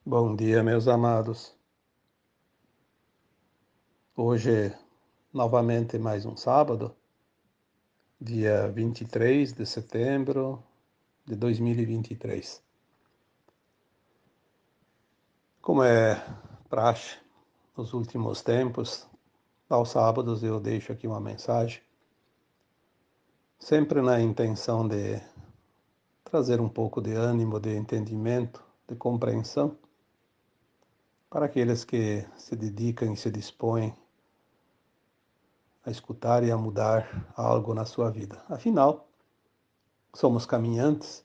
Bom dia, meus amados. Hoje, novamente, mais um sábado, dia 23 de setembro de 2023. Como é praxe nos últimos tempos, aos sábados eu deixo aqui uma mensagem, sempre na intenção de trazer um pouco de ânimo, de entendimento, de compreensão para aqueles que se dedicam e se dispõem a escutar e a mudar algo na sua vida. Afinal, somos caminhantes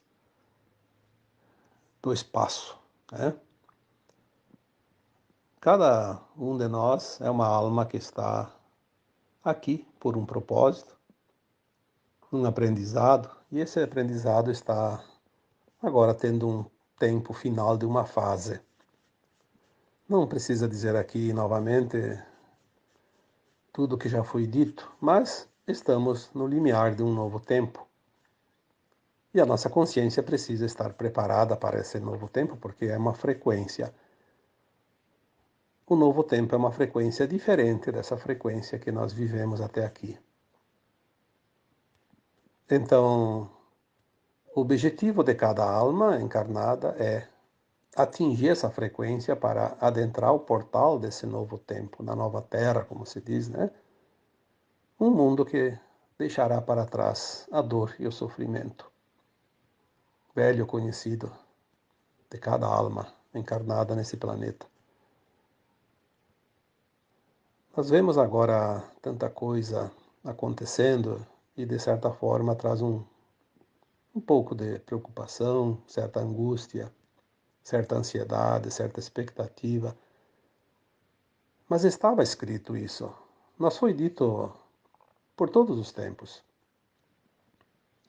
do espaço, né? Cada um de nós é uma alma que está aqui por um propósito, um aprendizado, e esse aprendizado está agora tendo um tempo final de uma fase. Não precisa dizer aqui novamente tudo o que já foi dito, mas estamos no limiar de um novo tempo. E a nossa consciência precisa estar preparada para esse novo tempo, porque é uma frequência. O novo tempo é uma frequência diferente dessa frequência que nós vivemos até aqui. Então, o objetivo de cada alma encarnada é atingir essa frequência para adentrar o portal desse novo tempo, na nova terra, como se diz, né? Um mundo que deixará para trás a dor e o sofrimento, velho conhecido de cada alma encarnada nesse planeta. Nós vemos agora tanta coisa acontecendo e, de certa forma, traz um pouco de preocupação, certa angústia, certa ansiedade, certa expectativa. Mas estava escrito isso. Nos foi dito por todos os tempos.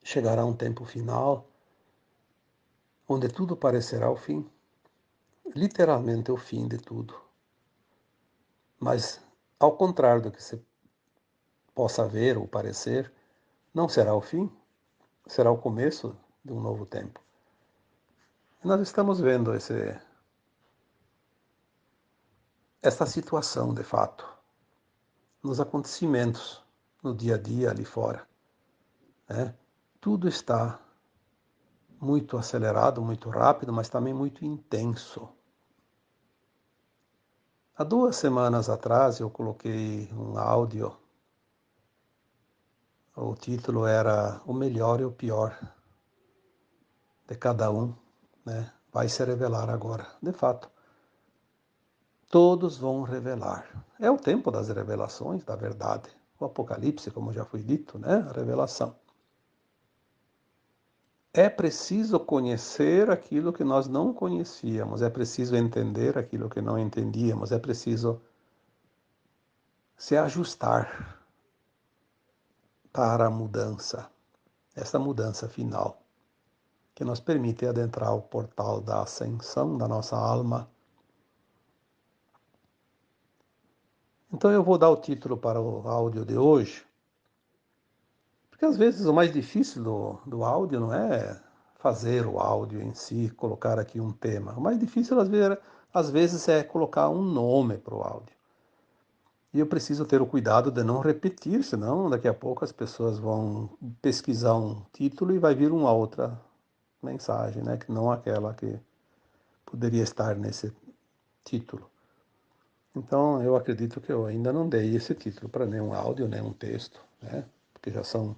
Chegará um tempo final onde tudo parecerá o fim. Literalmente o fim de tudo. Mas, ao contrário do que se possa ver ou parecer, não será o fim, será o começo de um novo tempo. E nós estamos vendo esta situação, de fato, nos acontecimentos, no dia a dia ali fora, né? Tudo está muito acelerado, muito rápido, mas também muito intenso. Há 2 semanas atrás eu coloquei um áudio, o título era O Melhor e o Pior de Cada Um, né? Vai se revelar agora. De fato, todos vão revelar. É o tempo das revelações, da verdade. O Apocalipse, como já foi dito, né? A revelação. É preciso conhecer aquilo que nós não conhecíamos, é preciso entender aquilo que não entendíamos, é preciso se ajustar para a mudança, essa mudança final, que nos permite adentrar o portal da ascensão da nossa alma. Então eu vou dar o título para o áudio de hoje, porque às vezes o mais difícil do áudio não é fazer o áudio em si, colocar aqui um tema. O mais difícil às vezes é colocar um nome para o áudio. E eu preciso ter o cuidado de não repetir, senão daqui a pouco as pessoas vão pesquisar um título e vai vir uma outra mensagem, né? Que não aquela que poderia estar nesse título. Então eu acredito que eu ainda não dei esse título para nenhum áudio, nenhum texto, né? Porque já são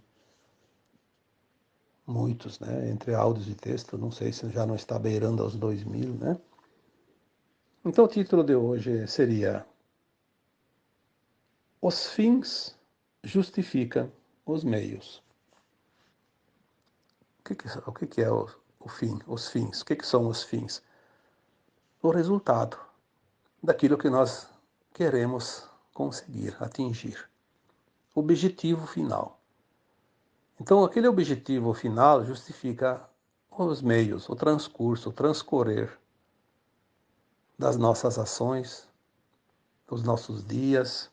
muitos, né? Entre áudios e texto, não sei se já não está beirando aos 2000, né? Então o título de hoje seria Os fins justificam os meios. O que é o fim? Os fins. O que são os fins? O resultado daquilo que nós queremos conseguir, atingir. Objetivo final. Então, aquele objetivo final justifica os meios, o transcurso, o transcorrer das nossas ações, dos nossos dias,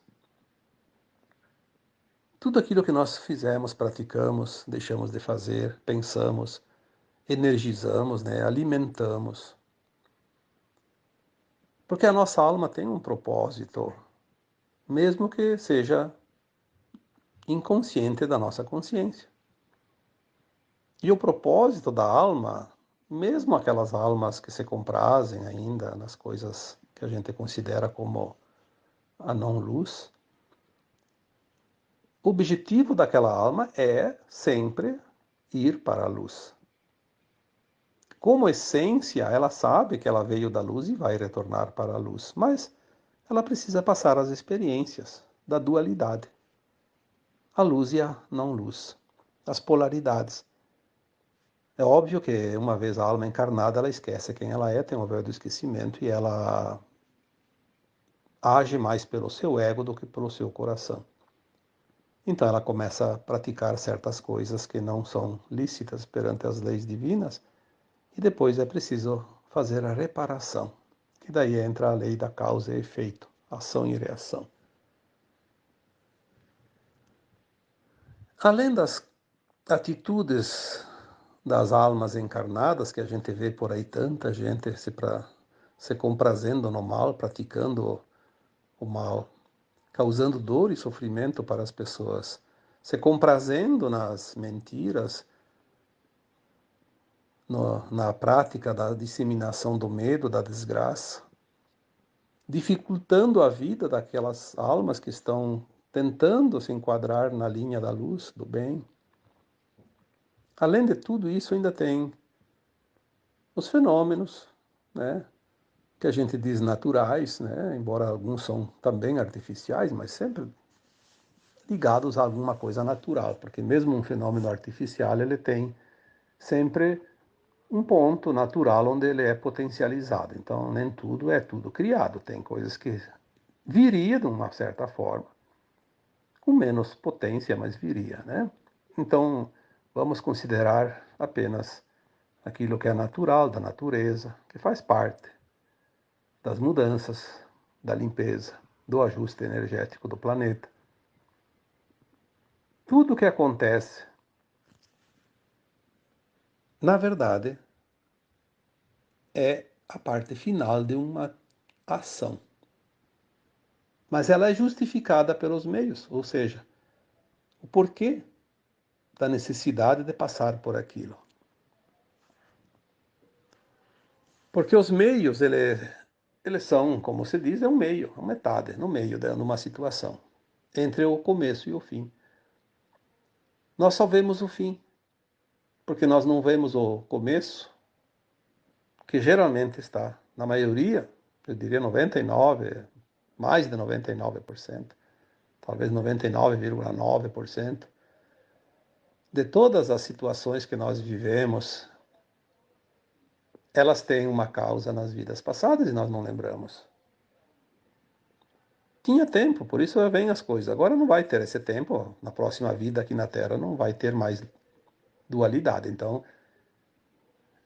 tudo aquilo que nós fizemos, praticamos, deixamos de fazer, pensamos, energizamos, né, alimentamos. Porque a nossa alma tem um propósito, mesmo que seja inconsciente da nossa consciência. E o propósito da alma, mesmo aquelas almas que se comprazem ainda nas coisas que a gente considera como a não-luz, o objetivo daquela alma é sempre ir para a luz. Como essência, ela sabe que ela veio da luz e vai retornar para a luz, mas ela precisa passar as experiências da dualidade, a luz e a não-luz, as polaridades. É óbvio que uma vez a alma encarnada, ela esquece quem ela é, tem o véu do esquecimento e ela age mais pelo seu ego do que pelo seu coração. Então ela começa a praticar certas coisas que não são lícitas perante as leis divinas e depois é preciso fazer a reparação, que daí entra a lei da causa e efeito, ação e reação. Além das atitudes das almas encarnadas, que a gente vê por aí tanta gente se comprazendo no mal, praticando o mal, causando dor e sofrimento para as pessoas, se comprazendo nas mentiras, na prática da disseminação do medo, da desgraça, dificultando a vida daquelas almas que estão tentando se enquadrar na linha da luz, do bem. Além de tudo isso, ainda tem os fenômenos, né, que a gente diz naturais, né, embora alguns são também artificiais, mas sempre ligados a alguma coisa natural, porque mesmo um fenômeno artificial, ele tem sempre um ponto natural onde ele é potencializado. Então, nem tudo é tudo criado. Tem coisas que viria de uma certa forma, com menos potência, mas viria, né? Então, vamos considerar apenas aquilo que é natural da natureza, que faz parte das mudanças, da limpeza, do ajuste energético do planeta. Tudo o que acontece, na verdade, é a parte final de uma ação. Mas ela é justificada pelos meios, ou seja, o porquê da necessidade de passar por aquilo. Porque os meios, eles são, como se diz, é um meio, uma metade, no meio de uma situação, entre o começo e o fim. Nós só vemos o fim, porque nós não vemos o começo, que geralmente está, na maioria, eu diria 99, mais de 99%, talvez 99,9%, de todas as situações que nós vivemos, elas têm uma causa nas vidas passadas e nós não lembramos. Tinha tempo, por isso vem as coisas. Agora não vai ter esse tempo, na próxima vida aqui na Terra não vai ter mais dualidade. Então,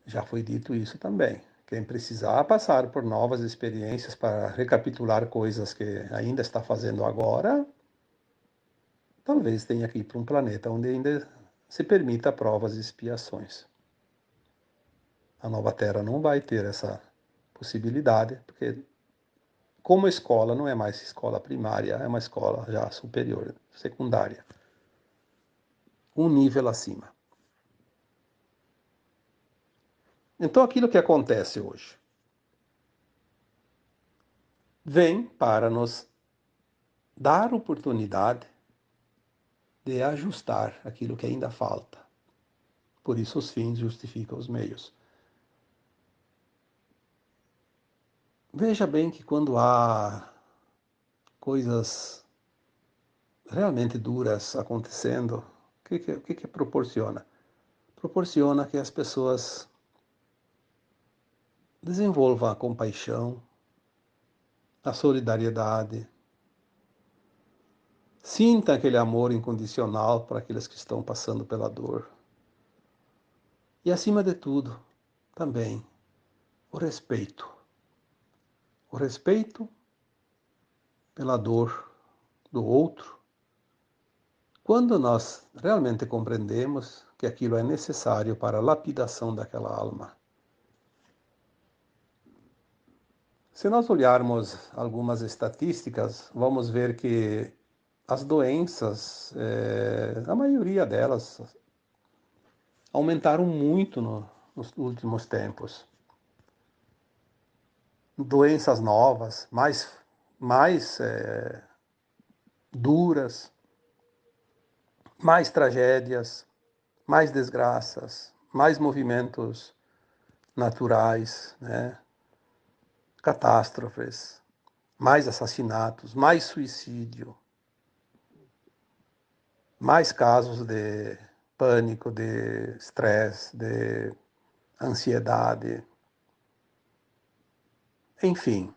já foi dito isso também. Quem precisar passar por novas experiências para recapitular coisas que ainda está fazendo agora, talvez tenha que ir para um planeta onde ainda se permita provas e expiações. A nova Terra não vai ter essa possibilidade, porque como escola não é mais escola primária, é uma escola já superior, secundária, um nível acima. Então aquilo que acontece hoje vem para nos dar oportunidade de ajustar aquilo que ainda falta. Por isso os fins justificam os meios. Veja bem que quando há coisas realmente duras acontecendo, o que proporciona? Proporciona que as pessoas desenvolvam a compaixão, a solidariedade, sinta aquele amor incondicional para aqueles que estão passando pela dor. E, acima de tudo, também o respeito. O respeito pela dor do outro, quando nós realmente compreendemos que aquilo é necessário para a lapidação daquela alma. Se nós olharmos algumas estatísticas, vamos ver que as doenças, a maioria delas, aumentaram muito nos últimos tempos. Doenças novas, mais duras, mais tragédias, mais desgraças, mais movimentos naturais, né? Catástrofes, mais assassinatos, mais suicídio, mais casos de pânico, de estresse, de ansiedade. Enfim,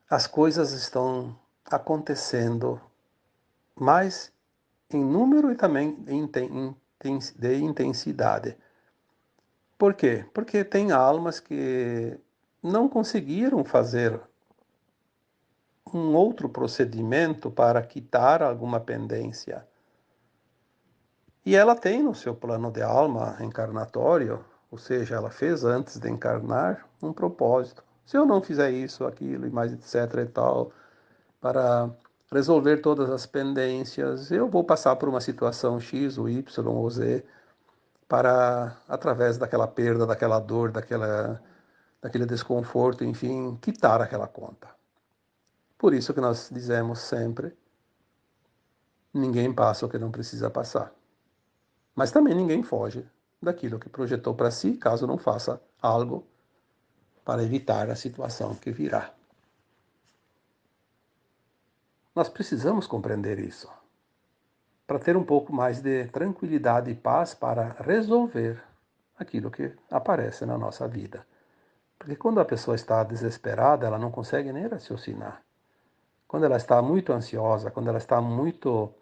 as coisas estão acontecendo mais em número e também de intensidade. Por quê? Porque tem almas que não conseguiram fazer um outro procedimento para quitar alguma pendência. E ela tem no seu plano de alma encarnatório, ou seja, ela fez antes de encarnar um propósito. Se eu não fizer isso, aquilo e mais etc e tal, para resolver todas as pendências, eu vou passar por uma situação X, ou Y ou Z, para, através daquela perda, daquela dor, daquele desconforto, enfim, quitar aquela conta. Por isso que nós dizemos sempre, ninguém passa o que não precisa passar. Mas também ninguém foge daquilo que projetou para si, caso não faça algo para evitar a situação que virá. Nós precisamos compreender isso, para ter um pouco mais de tranquilidade e paz para resolver aquilo que aparece na nossa vida. Porque quando a pessoa está desesperada, ela não consegue nem raciocinar. Quando ela está muito ansiosa, quando ela está muito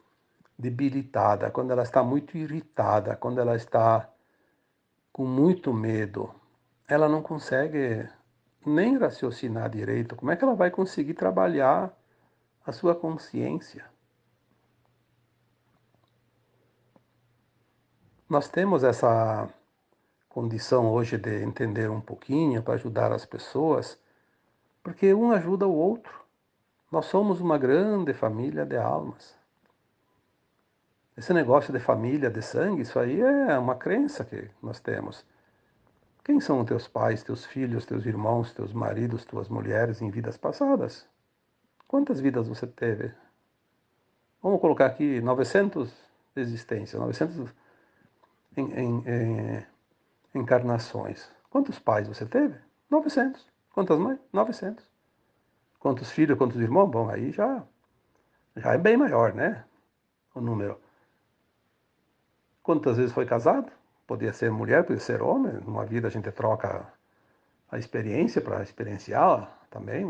debilitada, quando ela está muito irritada, quando ela está com muito medo, ela não consegue nem raciocinar direito. Como é que ela vai conseguir trabalhar a sua consciência? Nós temos essa condição hoje de entender um pouquinho para ajudar as pessoas, porque um ajuda o outro. Nós somos uma grande família de almas. Esse negócio de família, de sangue, isso aí é uma crença que nós temos. Quem são teus pais, teus filhos, teus irmãos, teus maridos, tuas mulheres em vidas passadas? Quantas vidas você teve? Vamos colocar aqui 900 existências, 900 encarnações. Quantos pais você teve? 900. Quantas mães? 900. Quantos filhos, quantos irmãos? Bom, aí já é bem maior, né? O número. Quantas vezes foi casado? Podia ser mulher, podia ser homem. Numa vida a gente troca a experiência para experienciar também,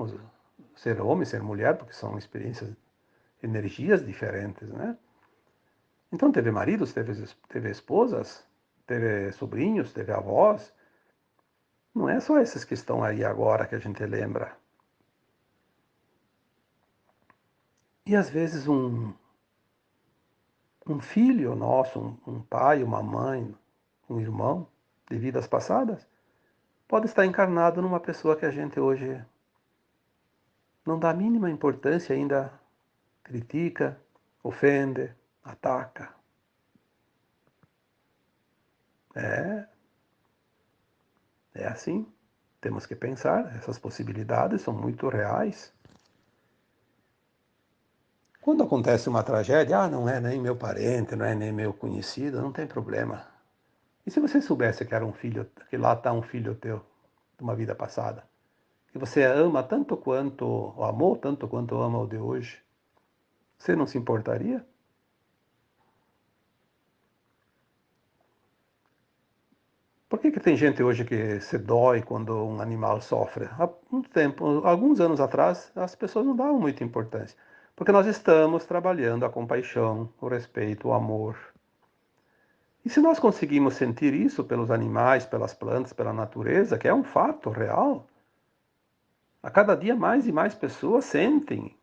ser homem, ser mulher, porque são experiências, energias diferentes, né? Então teve maridos, teve esposas, teve sobrinhos, teve avós. Não é só esses que estão aí agora que a gente lembra. E às vezes um filho nosso, um pai, uma mãe, um irmão de vidas passadas, pode estar encarnado numa pessoa que a gente hoje não dá a mínima importância, ainda critica, ofende, ataca. É, é assim. Temos que pensar, essas possibilidades são muito reais. Quando acontece uma tragédia, não é nem meu parente, não é nem meu conhecido, não tem problema. E se você soubesse que era um filho, que lá está um filho teu, de uma vida passada, que você ama tanto quanto, ou amou tanto quanto ama o de hoje, você não se importaria? Por que tem gente hoje que se dói quando um animal sofre? Há um tempo, alguns anos atrás, as pessoas não davam muita importância. Porque nós estamos trabalhando a compaixão, o respeito, o amor. E se nós conseguimos sentir isso pelos animais, pelas plantas, pela natureza, que é um fato real, a cada dia mais e mais pessoas sentem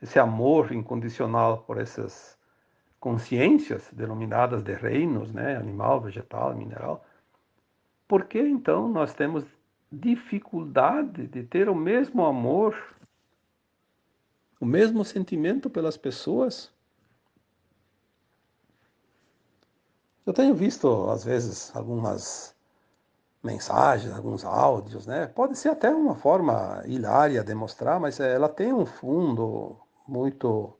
esse amor incondicional por essas consciências denominadas de reinos, né? Animal, vegetal, mineral. Por que então nós temos dificuldade de ter o mesmo amor, o mesmo sentimento pelas pessoas. Eu tenho visto, às vezes, algumas mensagens, alguns áudios, né? Pode ser até uma forma hilária de mostrar, mas ela tem um fundo muito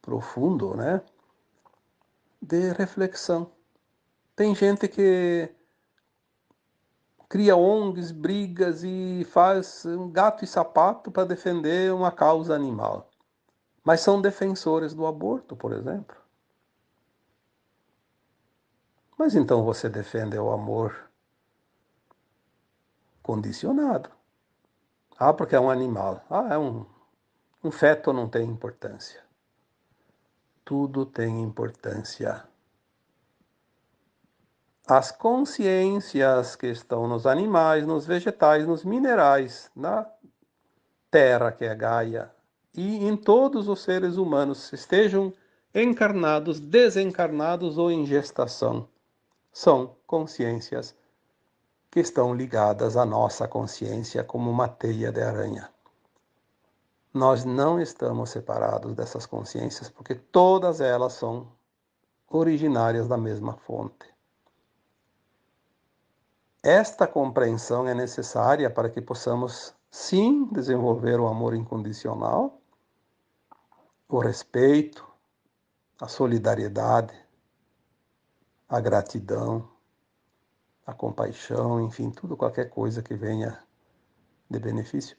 profundo, né? De reflexão. Tem gente que cria ONGs, brigas e faz um gato e sapato para defender uma causa animal. Mas são defensores do aborto, por exemplo. Mas então você defende o amor condicionado. Ah, porque é um animal. Ah, um feto não tem importância. Tudo tem importância. As consciências que estão nos animais, nos vegetais, nos minerais, na terra que é Gaia, e em todos os seres humanos, estejam encarnados, desencarnados ou em gestação, são consciências que estão ligadas à nossa consciência como uma teia de aranha. Nós não estamos separados dessas consciências porque todas elas são originárias da mesma fonte. Esta compreensão é necessária para que possamos, sim, desenvolver o amor incondicional, o respeito, a solidariedade, a gratidão, a compaixão, enfim, tudo, qualquer coisa que venha de benefício.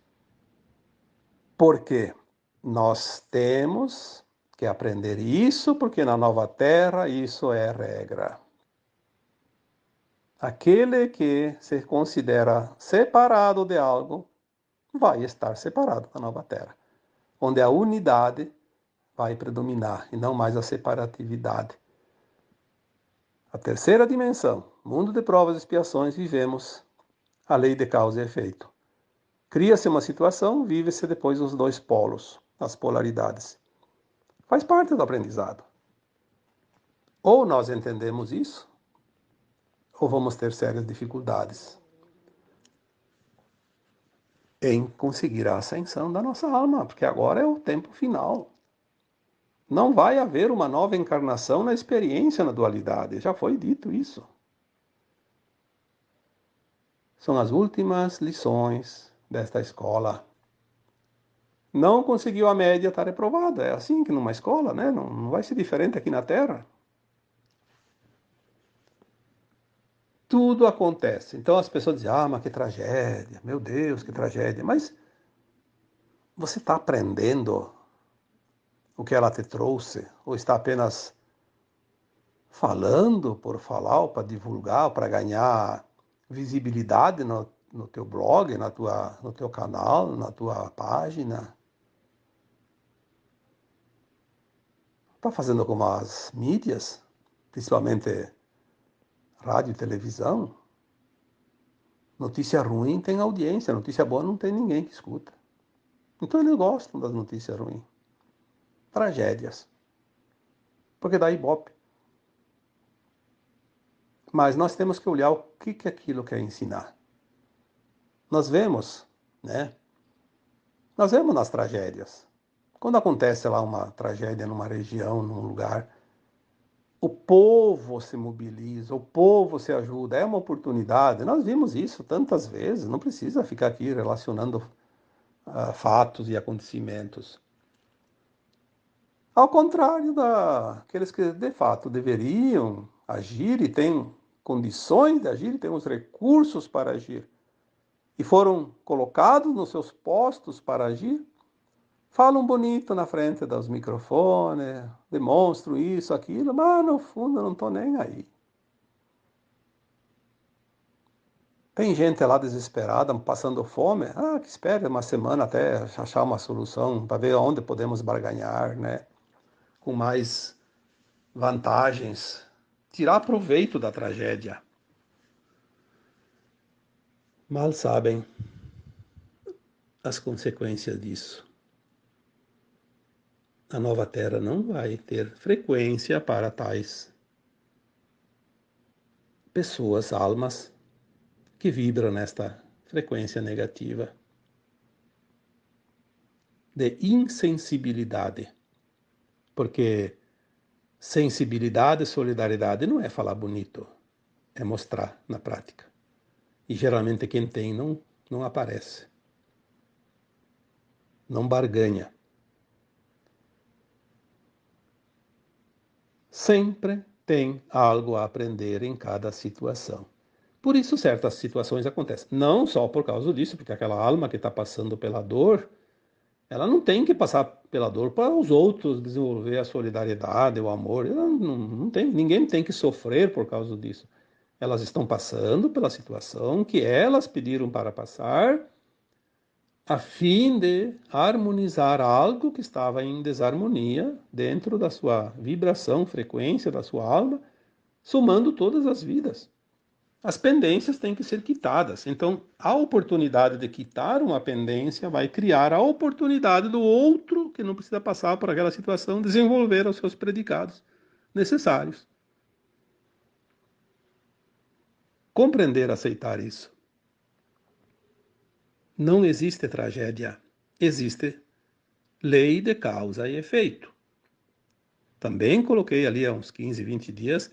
Porque nós temos que aprender isso, porque na nova terra isso é regra. Aquele que se considera separado de algo vai estar separado da nova terra, onde a unidade vai predominar e não mais a separatividade. A terceira dimensão, mundo de provas e expiações, vivemos a lei de causa e efeito. Cria-se uma situação, vive-se depois os dois polos, as polaridades. Faz parte do aprendizado. Ou nós entendemos isso, ou vamos ter sérias dificuldades em conseguir a ascensão da nossa alma, porque agora é o tempo final. Não vai haver uma nova encarnação na experiência na dualidade, já foi dito isso. São as últimas lições desta escola. Não conseguiu a média, está reprovado. É assim que numa escola, né? Não vai ser diferente aqui na Terra. Tudo acontece. Então as pessoas dizem, mas que tragédia, meu Deus, que tragédia. Mas você está aprendendo o que ela te trouxe? Ou está apenas falando por falar, ou para divulgar, ou para ganhar visibilidade no teu blog, no teu canal, na tua página? Está fazendo como as mídias, principalmente rádio e televisão? Notícia ruim tem audiência, notícia boa não tem ninguém que escuta. Então eles gostam das notícias ruins. Tragédias. Porque dá ibope. Mas nós temos que olhar o que aquilo quer ensinar. Nós vemos, né? Nós vemos nas tragédias. Quando acontece lá uma tragédia numa região, num lugar, o povo se mobiliza, o povo se ajuda, é uma oportunidade. Nós vimos isso tantas vezes, não precisa ficar aqui relacionando fatos e acontecimentos. Ao contrário daqueles que de fato deveriam agir e têm condições de agir, e têm os recursos para agir, e foram colocados nos seus postos para agir, falam bonito na frente dos microfones, demonstram isso, aquilo, mas no fundo eu não estou nem aí. Tem gente lá desesperada, passando fome, que espere uma semana até achar uma solução, para ver onde podemos barganhar, né? Com mais vantagens, tirar proveito da tragédia. Mal sabem as consequências disso. A nova Terra não vai ter frequência para tais pessoas, almas, que vibram nesta frequência negativa, de insensibilidade. Porque sensibilidade e solidariedade não é falar bonito, é mostrar na prática. E geralmente quem tem não aparece, não barganha. Sempre tem algo a aprender em cada situação. Por isso certas situações acontecem. Não só por causa disso, porque aquela alma que está passando pela dor, ela não tem que passar pela dor para os outros desenvolver a solidariedade, o amor. Ela não tem, ninguém tem que sofrer por causa disso. Elas estão passando pela situação que elas pediram para passar, a fim de harmonizar algo que estava em desarmonia dentro da sua vibração, frequência da sua alma, somando todas as vidas. As pendências têm que ser quitadas. Então, a oportunidade de quitar uma pendência vai criar a oportunidade do outro, que não precisa passar por aquela situação, desenvolver os seus predicados necessários. Compreender, aceitar isso. Não existe tragédia. Existe lei de causa e efeito. Também coloquei ali há uns 15, 20 dias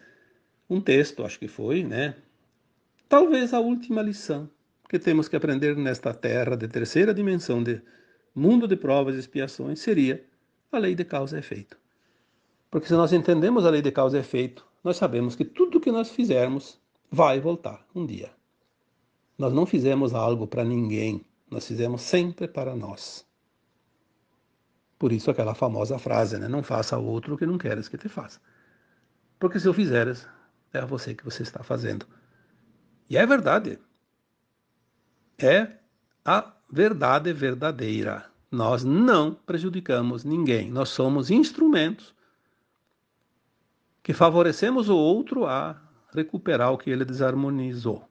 um texto, acho que foi, né? Talvez a última lição que temos que aprender nesta terra de terceira dimensão, de mundo de provas e expiações, seria a lei de causa e efeito. Porque se nós entendemos a lei de causa e efeito, nós sabemos que tudo que nós fizermos vai voltar um dia. Nós não fizemos algo para ninguém, nós fizemos sempre para nós. Por isso aquela famosa frase, né? Não faça ao outro o que não queres que te faça. Porque se eu fizeres, é a você que você está fazendo. E é verdade. É a verdade verdadeira. Nós não prejudicamos ninguém. Nós somos instrumentos que favorecemos o outro a recuperar o que ele desarmonizou.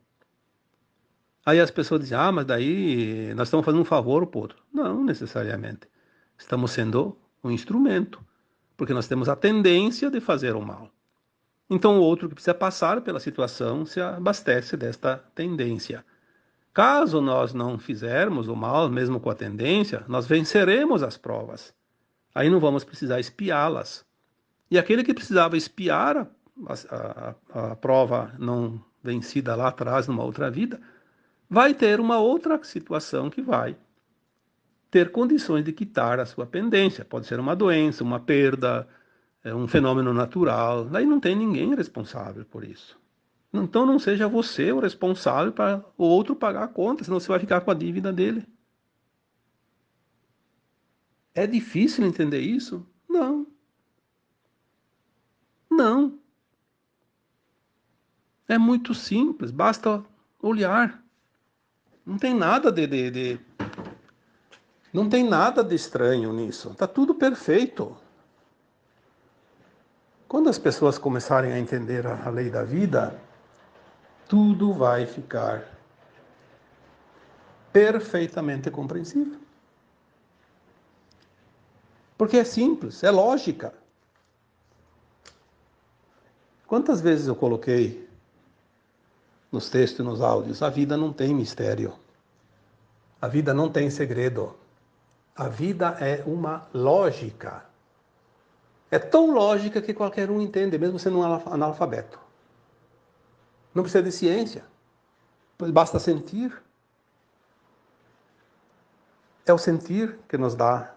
Aí as pessoas dizem, mas daí nós estamos fazendo um favor para o outro. Não necessariamente. Estamos sendo um instrumento, porque nós temos a tendência de fazer o mal. Então o outro que precisa passar pela situação se abastece desta tendência. Caso nós não fizermos o mal, mesmo com a tendência, nós venceremos as provas. Aí não vamos precisar espiá-las. E aquele que precisava espiar a prova não vencida lá atrás, numa outra vida, vai ter uma outra situação que vai ter condições de quitar a sua pendência. Pode ser uma doença, uma perda, um fenômeno natural. Aí não tem ninguém responsável por isso. Então não seja você o responsável para o outro pagar a conta, senão você vai ficar com a dívida dele. É difícil entender isso? Não. Não. É muito simples, basta olhar. Não tem nada não tem nada de estranho nisso. Está tudo perfeito. Quando as pessoas começarem a entender a lei da vida, tudo vai ficar perfeitamente compreensível. Porque é simples, é lógica. Quantas vezes eu coloquei nos textos e nos áudios, a vida não tem mistério. A vida não tem segredo. A vida é uma lógica. É tão lógica que qualquer um entende, mesmo sendo um analfabeto. Não precisa de ciência. Basta sentir. É o sentir que nos dá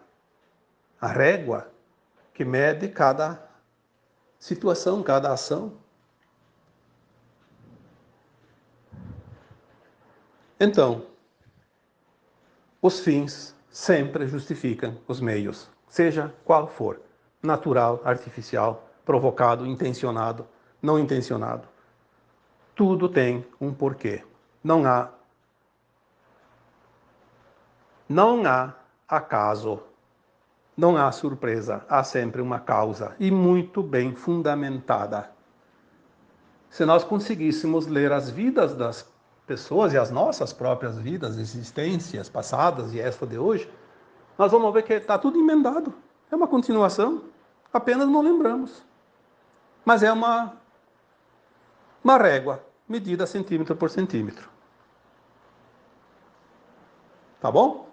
a régua que mede cada situação, cada ação. Então, os fins sempre justificam os meios, seja qual for, natural, artificial, provocado, intencionado, não intencionado. Tudo tem um porquê. Não há acaso, não há surpresa, há sempre uma causa e muito bem fundamentada. Se nós conseguíssemos ler as vidas das pessoas e as nossas próprias vidas, existências passadas e esta de hoje, nós vamos ver que está tudo emendado. É uma continuação, apenas não lembramos. Mas é uma régua, medida centímetro por centímetro. Tá bom?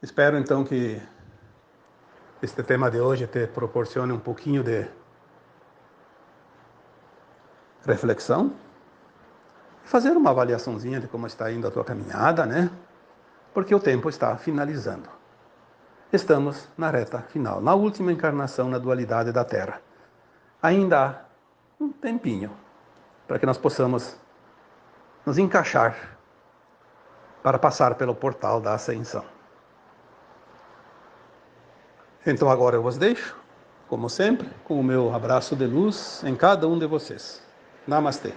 Espero então que este tema de hoje te proporcione um pouquinho de reflexão, fazer uma avaliaçãozinha de como está indo a tua caminhada, né? Porque o tempo está finalizando. Estamos na reta final, na última encarnação na dualidade da Terra. Ainda há um tempinho para que nós possamos nos encaixar para passar pelo portal da ascensão. Então agora eu vos deixo, como sempre, com o meu abraço de luz em cada um de vocês. Namastê.